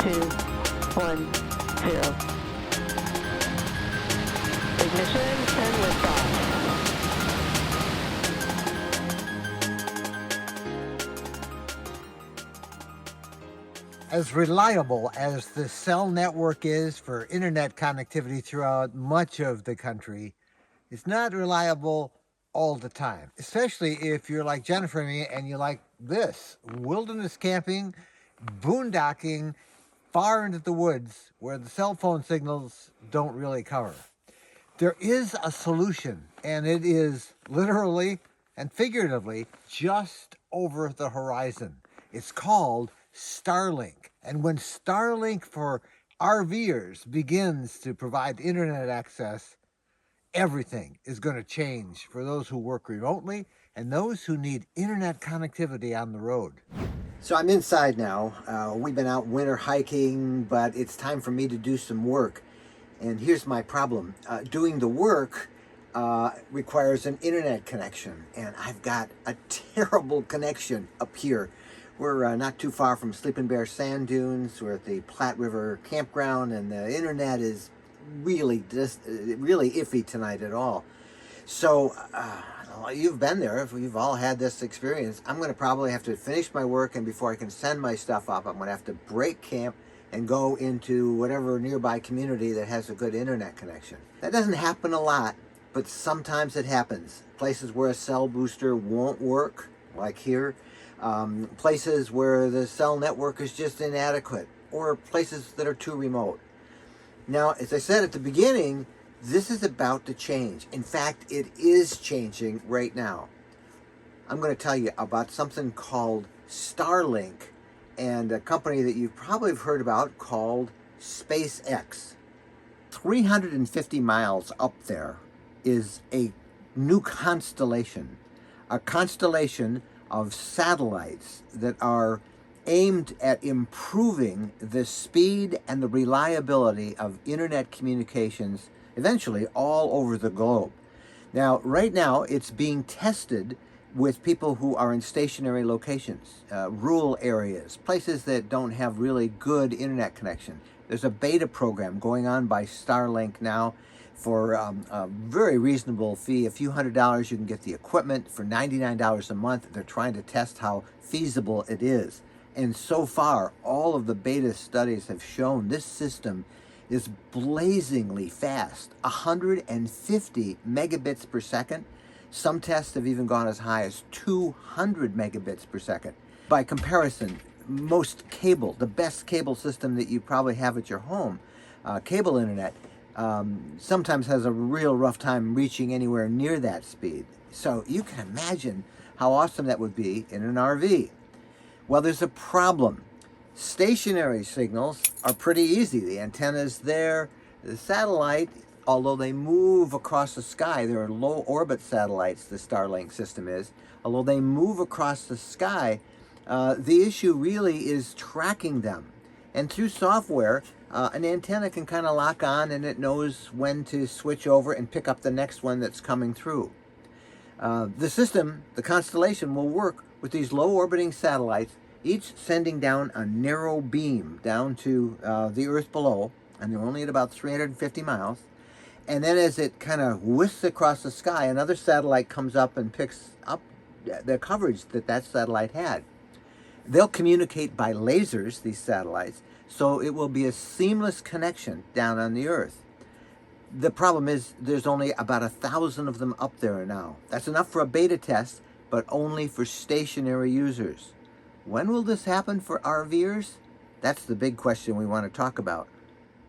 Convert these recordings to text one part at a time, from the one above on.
1, 0. Ignition and liftoff. As reliable as the cell network is for internet connectivity throughout much of the country, it's not reliable all the time, especially if you're like Jennifer and me and you like this, wilderness camping, boondocking, far into the woods where the cell phone signals don't really cover. There is a solution, and it is literally and figuratively just over the horizon. It's called Starlink. And when Starlink for RVers begins to provide internet access, everything is going to change for those who work remotely and those who need internet connectivity on the road. So I'm inside now. We've been out winter hiking, but it's time for me to do some work. And here's my problem. Doing the work requires an internet connection, and I've got a terrible connection up here. We're not too far from Sleeping Bear Sand Dunes. We're at the Platte River campground, and the internet is really iffy tonight at all. So you've been there. If we've all had this experience, I'm going to probably have to finish my work, and before I can send my stuff up, I'm going to have to break camp and go into whatever nearby community that has a good internet connection. That doesn't happen a lot, but sometimes it happens. Places where a cell booster won't work, like here. Places where the cell network is just inadequate, or places that are too remote. Now, as I said at the beginning, this is about to change. In fact, it is changing right now. I'm going to tell you about something called Starlink and a company that you probably have heard about called SpaceX. 350 miles up there is a new constellation, a constellation of satellites that are aimed at improving the speed and the reliability of internet communications eventually all over the globe. Now, right now, it's being tested with people who are in stationary locations, rural areas, places that don't have really good internet connection. There's a beta program going on by Starlink now. For a very reasonable fee, a few $100s, you can get the equipment for $99 a month. They're trying to test how feasible it is. And so far, all of the beta studies have shown this system is blazingly fast, 150 megabits per second. Some tests have even gone as high as 200 megabits per second. By comparison, most cable, the best cable system that you probably have at your home, cable internet, sometimes has a real rough time reaching anywhere near that speed. So you can imagine how awesome that would be in an RV. Well, there's a problem. Stationary signals are pretty easy. The antenna's there. The satellite, although they move across the sky, they're low orbit satellites, the Starlink system is, although they move across the sky, the issue really is tracking them. And through software, an antenna can kind of lock on, and it knows when to switch over and pick up the next one that's coming through. The system, the constellation, will work with these low orbiting satellites, each sending down a narrow beam down to the Earth below, and they're only at about 350 miles. And then as it kind of whisks across the sky, another satellite comes up and picks up the coverage that that satellite had. They'll communicate by lasers, these satellites, so it will be a seamless connection down on the Earth. The problem is there's only about 1,000 of them up there now. That's enough for a beta test, but only for stationary users. When will this happen for RVers? That's the big question we want to talk about.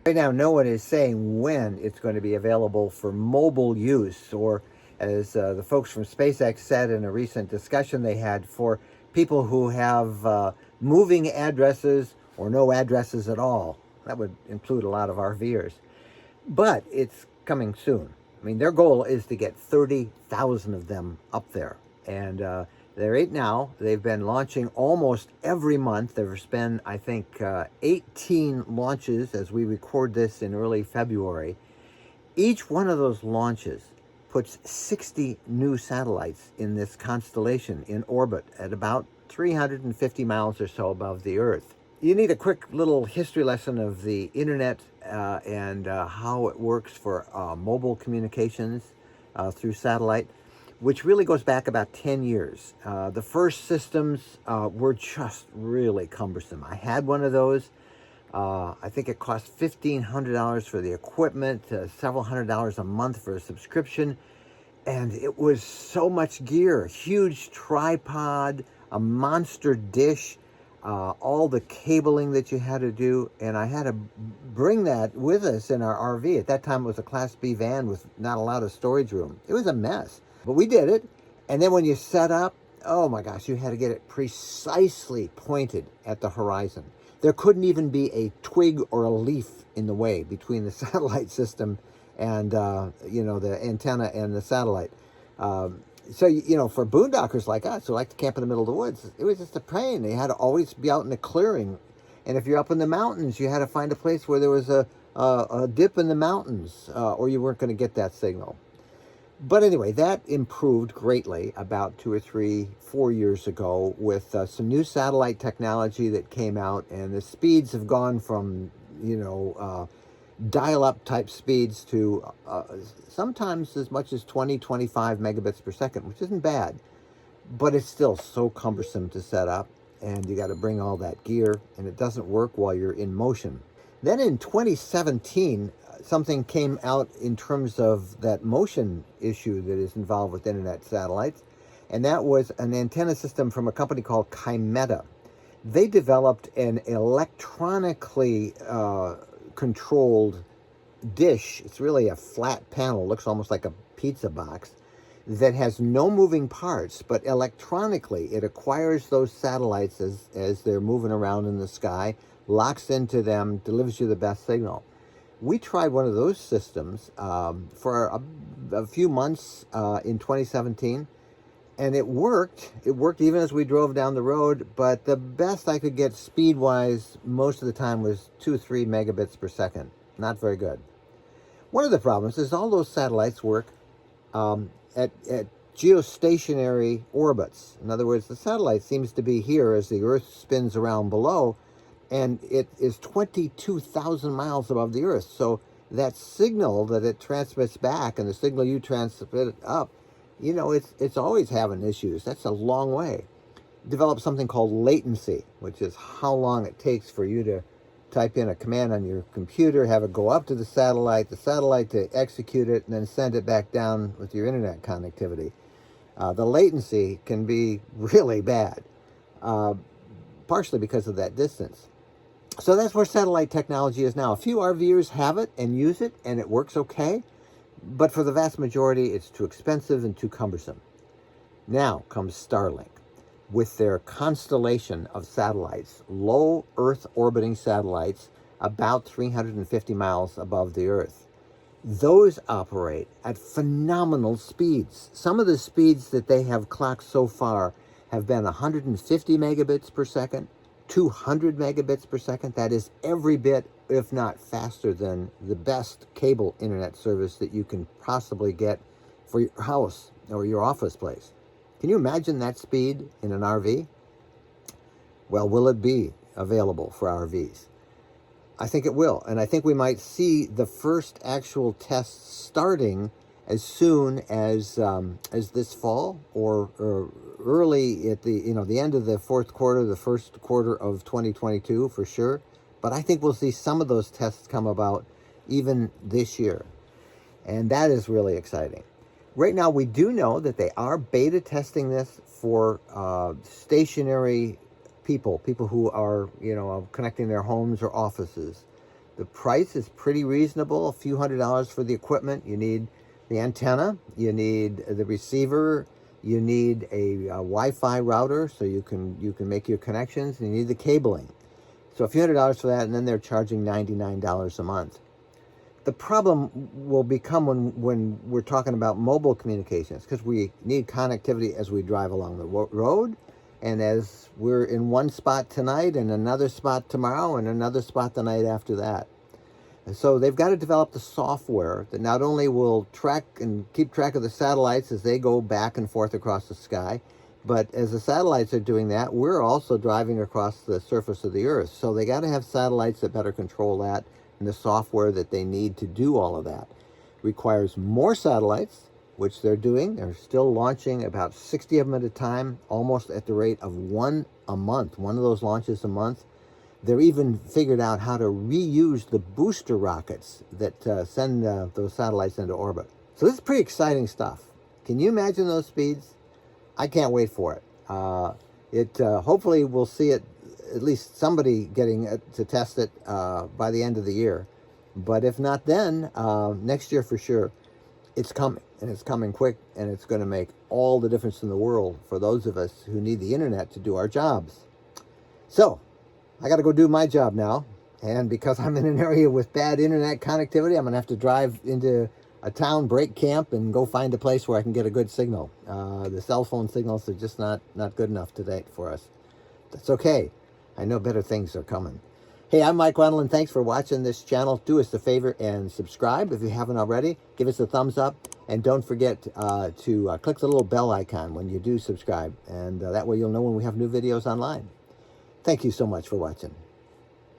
Right now, no one is saying when it's going to be available for mobile use, or as the folks from SpaceX said in a recent discussion they had, for people who have moving addresses or no addresses at all. That would include a lot of RVers. But it's coming soon. I mean, their goal is to get 30,000 of them up there. And they're right now. They've been launching almost every month. There's been, I think, 18 launches as we record this in early February. Each one of those launches puts 60 new satellites in this constellation in orbit at about 350 miles or so above the Earth. You need a quick little history lesson of the internet and how it works for mobile communications through satellite, which really goes back about 10 years. The first systems were just really cumbersome. I had one of those. I think it cost $1,500 for the equipment, several $100s a month for a subscription. And it was so much gear, a huge tripod, a monster dish, all the cabling that you had to do. And I had to bring that with us in our RV. At that time, it was a Class B van with not a lot of storage room. It was a mess, but we did it. And then when you set up, oh my gosh, you had to get it precisely pointed at the horizon. There couldn't even be a twig or a leaf in the way between the satellite system and the antenna and the satellite. So for boondockers like us who like to camp in the middle of the woods, it was just a pain. They had to always be out in a clearing, and if you're up in the mountains, you had to find a place where there was a dip in the mountains, or you weren't going to get that signal. But anyway, that improved greatly about 2 or 3, 4 years ago with some new satellite technology that came out, and the speeds have gone from dial-up type speeds to sometimes as much as 20, 25 megabits per second, which isn't bad, but it's still so cumbersome to set up, and you got to bring all that gear, and it doesn't work while you're in motion. Then in 2017, something came out in terms of that motion issue that is involved with internet satellites, and that was an antenna system from a company called Kymeta. They developed an electronically controlled dish. It's really a flat panel, looks almost like a pizza box, that has no moving parts, but electronically it acquires those satellites as they're moving around in the sky, locks into them, delivers you the best signal. We tried one of those systems for a few months in 2017, and it worked. It worked even as we drove down the road, but the best I could get speed-wise most of the time was 2 or 3 megabits per second. Not very good. One of the problems is all those satellites work at geostationary orbits. In other words, the satellite seems to be here as the Earth spins around below, and it is 22,000 miles above the Earth. So that signal that it transmits back and the signal you transmit up, it's always having issues. That's a long way. Develop something called latency, which is how long it takes for you to type in a command on your computer, have it go up to the satellite to execute it, and then send it back down with your internet connectivity. The latency can be really bad, partially because of that distance. So that's where satellite technology is now. A few RVers have it and use it, and it works okay. But for the vast majority, it's too expensive and too cumbersome. Now comes Starlink with their constellation of satellites, low Earth orbiting satellites, about 350 miles above the Earth. Those operate at phenomenal speeds. Some of the speeds that they have clocked so far have been 150 megabits per second, 200 megabits per second. That is every bit, if not faster, than the best cable internet service that you can possibly get for your house or your office place. Can you imagine that speed in an RV? Well, will it be available for RVs? I think it will, and I think we might see the first actual tests starting as soon as this fall or early at the end of the fourth quarter, the first quarter of 2022 for sure. But I think we'll see some of those tests come about even this year, and that is really exciting. Right now, we do know that they are beta testing this for stationary people who are, connecting their homes or offices. The price is pretty reasonable, a few $100s for the equipment. You need the antenna, you need the receiver, you need a Wi-Fi router so you can make your connections, and you need the cabling. So a few $100s for that, and then they're charging $99 a month. The problem will become when we're talking about mobile communications, because we need connectivity as we drive along the road, and as we're in one spot tonight and another spot tomorrow and another spot the night after that. And so they've got to develop the software that not only will track and keep track of the satellites as they go back and forth across the sky, But as the satellites are doing that, we're also driving across the surface of the Earth. So they got to have satellites that better control that, and the software that they need to do all of that. Requires more satellites, which they're doing. They're still launching about 60 of them at a time, almost at the rate of one a month. One of those launches a month. They're even figured out how to reuse the booster rockets that send those satellites into orbit. So this is pretty exciting stuff. Can you imagine those speeds? I can't wait for it. Hopefully we'll see it, at least somebody getting it to test it by the end of the year. But if not then, next year for sure. It's coming, and it's coming quick, and it's going to make all the difference in the world for those of us who need the internet to do our jobs. So, I got to go do my job now, and because I'm in an area with bad internet connectivity, I'm going to have to drive into a town, break camp, and go find a place where I can get a good signal. The cell phone signals are just not good enough today for us. That's okay. I know better things are coming. Hey, I'm Mike Wendland. Thanks for watching this channel. Do us a favor and subscribe if you haven't already. Give us a thumbs up, and don't forget to click the little bell icon when you do subscribe, and that way you'll know when we have new videos online. Thank you so much for watching.